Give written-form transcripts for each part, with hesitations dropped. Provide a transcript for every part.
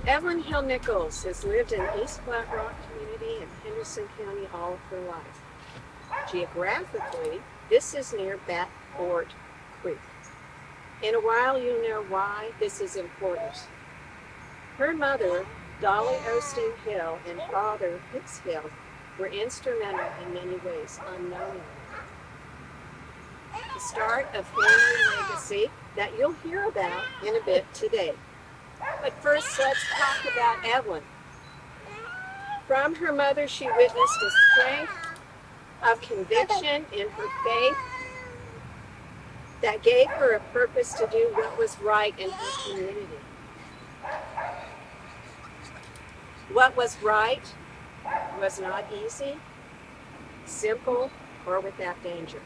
Evelyn Nichols has lived in East Flat Rock community in Henderson County all of her life. Geographically, this is near Bat Fort Creek. In a while, you'll know why this is important. Her mother, Dolly Osteen Hill, and father, Hicks Hill, were instrumental in many ways, unknowingly. The start of family legacy that you'll hear about in a bit today. But first, let's talk about Evelyn. From her mother, she witnessed a strength of conviction in her faith that gave her a purpose to do what was right in her community. What was right was not easy, simple, or without danger.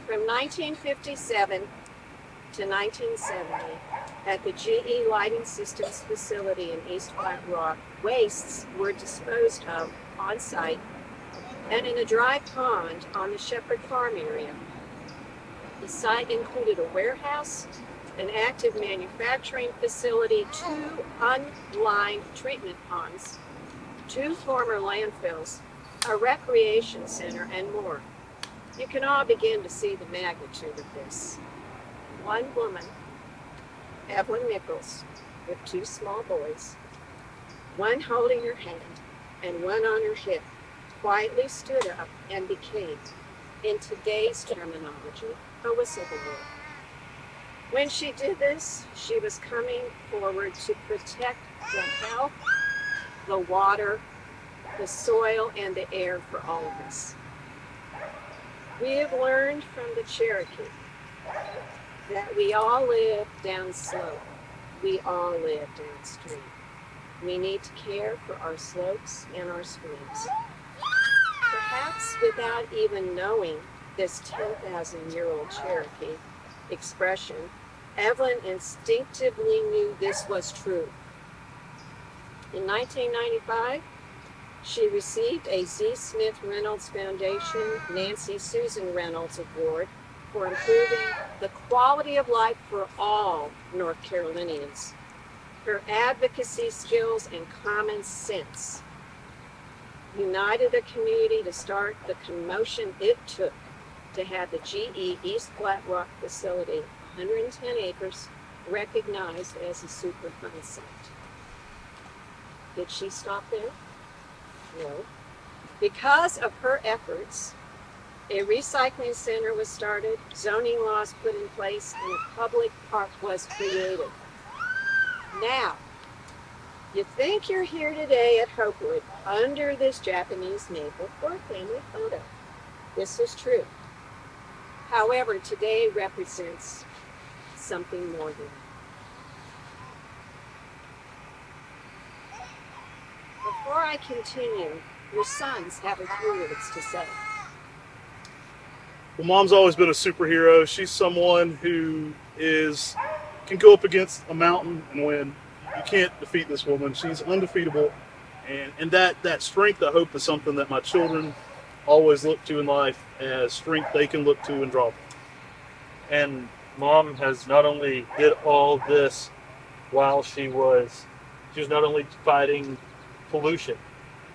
From 1957 to 1970, at the GE Lighting Systems facility in East Flat Rock, wastes were disposed of on site and in a dry pond on the Shepherd Farm area. The site included a warehouse, an active manufacturing facility, 2 unlined treatment ponds, 2 former landfills, a recreation center, and more. You can all begin to see the magnitude of this. One woman, Evelyn Nichols, with 2 small boys, one holding her hand and one on her hip, quietly stood up and became, in today's terminology, a whistleblower. When she did this, she was coming forward to protect the health, the water, the soil, and the air for all of us. We have learned from the Cherokee that we all live downslope. We all live downstream. We need to care for our slopes and our streams. Perhaps without even knowing this 10,000-year-old Cherokee expression, Evelyn instinctively knew this was true. In 1995, she received a Z. Smith Reynolds Foundation Nancy Susan Reynolds Award for improving the quality of life for all North Carolinians. Her advocacy skills and common sense united the community to start the commotion it took to have the GE East Flat Rock facility, 110 acres, recognized as a Superfund site. Did she stop there? No. Because of her efforts, a recycling center was started, zoning laws put in place, and a public park was created. Now, you think you're here today at Hopewood under this Japanese maple for a family photo. This is true. However, today represents something more than that. Before I continue, your sons have a few words to say. Well, Mom's always been a superhero. She's someone who can go up against a mountain and win. You can't defeat this woman. She's undefeatable. And that strength, I hope, is something that my children always look to in life as strength they can look to and draw from. And Mom has not only did all this while she was not only fighting pollution.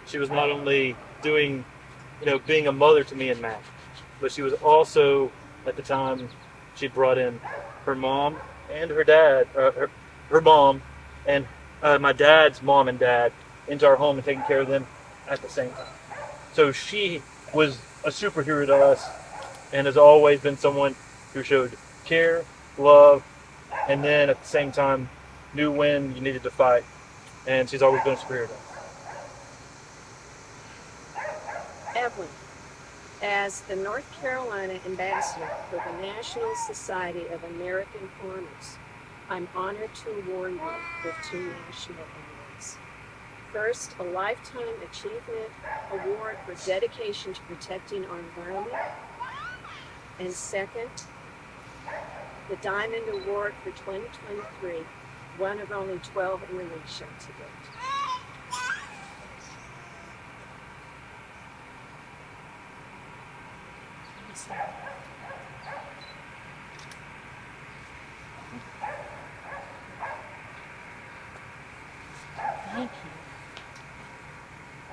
She was not only doing, being a mother to me and Matt, but she was also, at the time, she brought in her mom and her dad, her mom and my dad's mom and dad into our home and taking care of them at the same time. So she was a superhero to us and has always been someone who showed care, love, and then at the same time knew when you needed to fight. And she's always been a superhero to us. Evelyn, as the North Carolina ambassador for the National Society of American Farmers, I'm honored to award you with 2 national awards. First, a Lifetime Achievement Award for dedication to protecting our environment. And second, the Diamond Award for 2023, one of only 12 in the nation to date.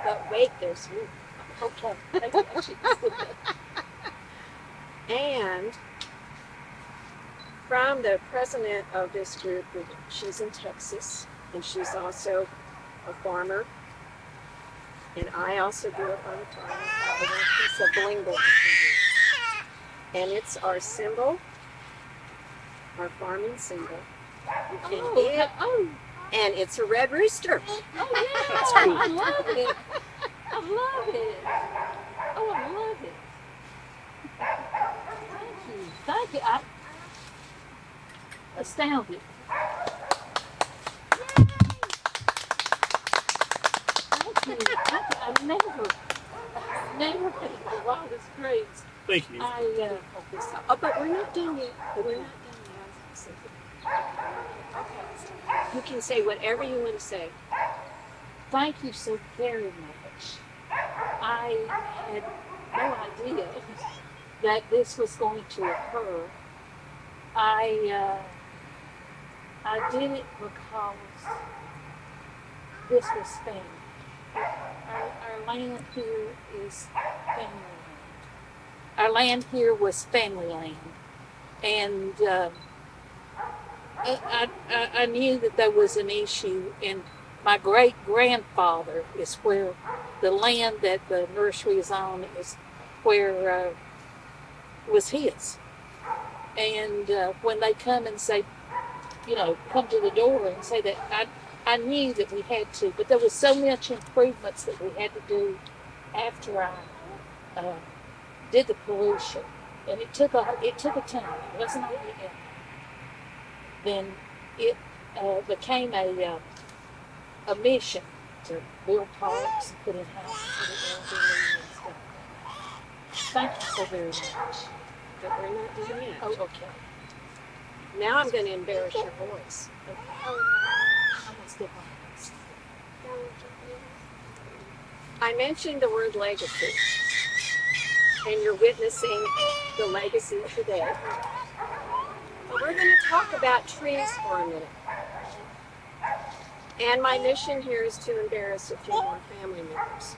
But wait, there's more. Okay. I got you. And from the president of this group, she's in Texas, and she's also a farmer. And I also grew up on a farm. I have a piece of bling bling for you. And it's our symbol, our farming symbol. And it's a red rooster. Oh, yeah. I love it. I love it. Oh, I love it. Thank you. Thank you. I'm astounded. Thank you. I've never had the wildest dreams. Thank you. Oh, but we're not done yet. You can say whatever you want to say. Thank you so very much. I had no idea that this was going to occur. I did it because this was family. Our land here is family land. Our land here was family land. And I knew that there was an issue, and my great-grandfather is where the land that the nursery is on is where was his. And when they come and say, come to the door and say that, I knew that we had to, but there was so much improvements that we had to do after I did the pollution, and it took a time. It wasn't overnight. Then it became a mission to build parks and put in houses for the elderly and stuff. Thank you so very much. But we're not done yet. Oh, okay. Now I'm going to embarrass your voice. Okay. Oh, no. I'm going to step on this. I mentioned the word legacy, and you're witnessing the legacy today. But we're going to talk about trees for a minute. And my mission here is to embarrass a few more family members.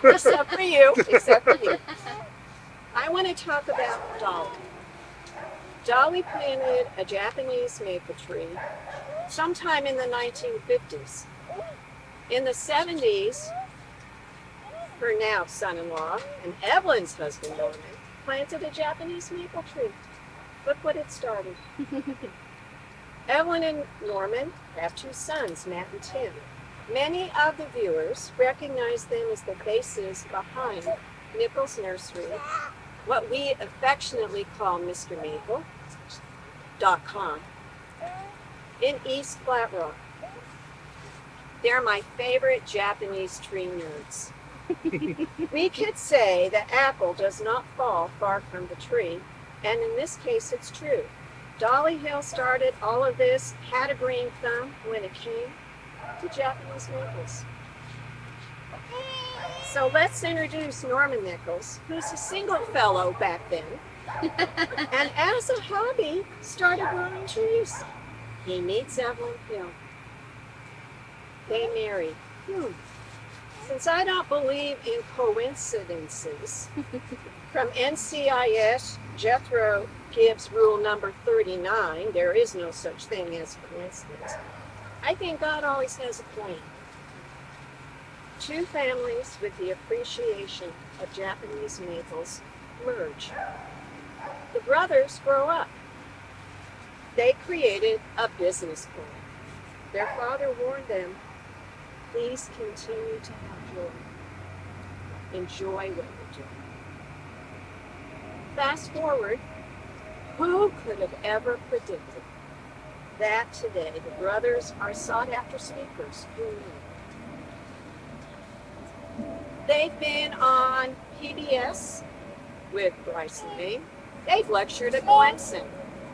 Except for you. I want to talk about Dolly. Dolly planted a Japanese maple tree sometime in the 1950s. In the 70s, her now son-in-law and Evelyn's husband, Norman, planted a Japanese maple tree. Look what it started. Evelyn and Norman have two sons, Matt and Tim. Many of the viewers recognize them as the faces behind Nichols Nursery, what we affectionately call MrMaple.com, in East Flat Rock. They're my favorite Japanese tree nerds. We could say the apple does not fall far from the tree, and in this case it's true. Dolly Hill started all of this, had a green thumb when it came to Japanese maples. So let's introduce Norman Nichols, who's a single fellow back then, and as a hobby started growing trees. He meets Evelyn Hill. They marry. Since I don't believe in coincidences, from NCIS, Jethro Gibbs rule number 39, there is no such thing as coincidence. I think God always has a plan. Two families with the appreciation of Japanese maples merge. The brothers grow up. They created a business plan. Their father warned them, please continue to have joy. Enjoy what you're doing. Fast forward, who could have ever predicted that today the brothers are sought after speakers? Who knew? They've been on PBS with Bryce Lane. They've lectured at Clemson,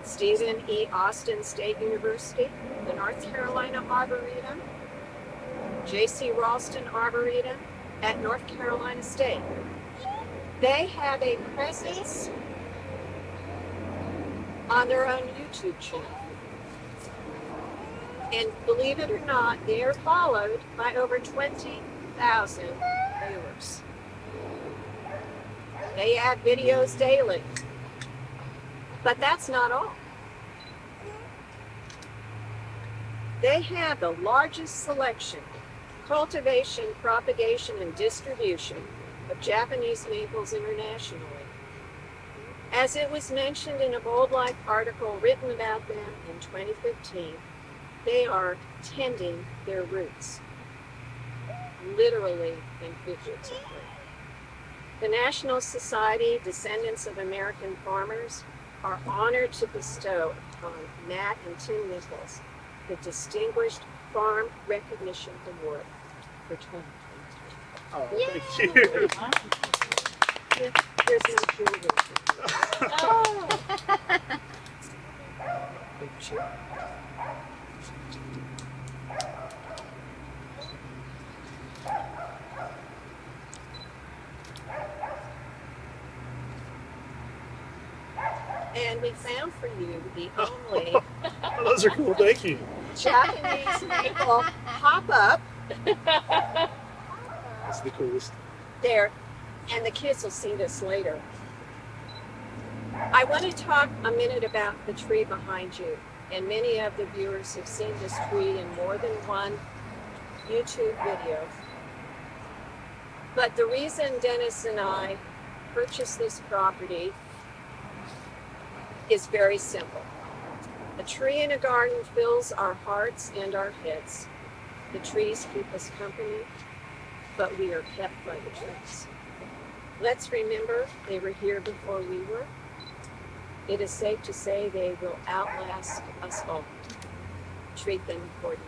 Stephen E. Austin State University, the North Carolina Arboretum, J.C. Ralston Arboretum at North Carolina State. They have a presence on their own YouTube channel. And believe it or not, they are followed by over 20,000 viewers. They add videos daily. But that's not all. They have the largest selection, cultivation, propagation, and distribution of Japanese maples internationally. As it was mentioned in a Bold Life article written about them in 2015, they are tending their roots, literally and figuratively. The National Society Descendants of American Farmers are honored to bestow upon Matt and Tim Nichols the Distinguished Farm Recognition Award for 2023. Oh, thank you. Here's my children. And we found for you the only Oh, those are cool. Thank you. Japanese maple pop-up That's the coolest. there, and the kids will see this later. I want to talk a minute about the tree behind you, and many of the viewers have seen this tree in more than one YouTube video. But the reason Dennis and I purchased this property is very simple. A tree in a garden fills our hearts and our heads. The trees keep us company, but we are kept by the trees. Let's remember they were here before we were. It is safe to say they will outlast us all. Treat them accordingly.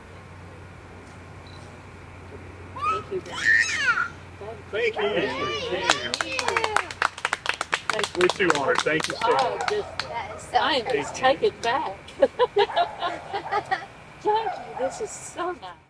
Thank you very much. Thank you. We're too honored. Thank you so Oh, much. That is so I am nice. just take it back. Thank you. This is so nice.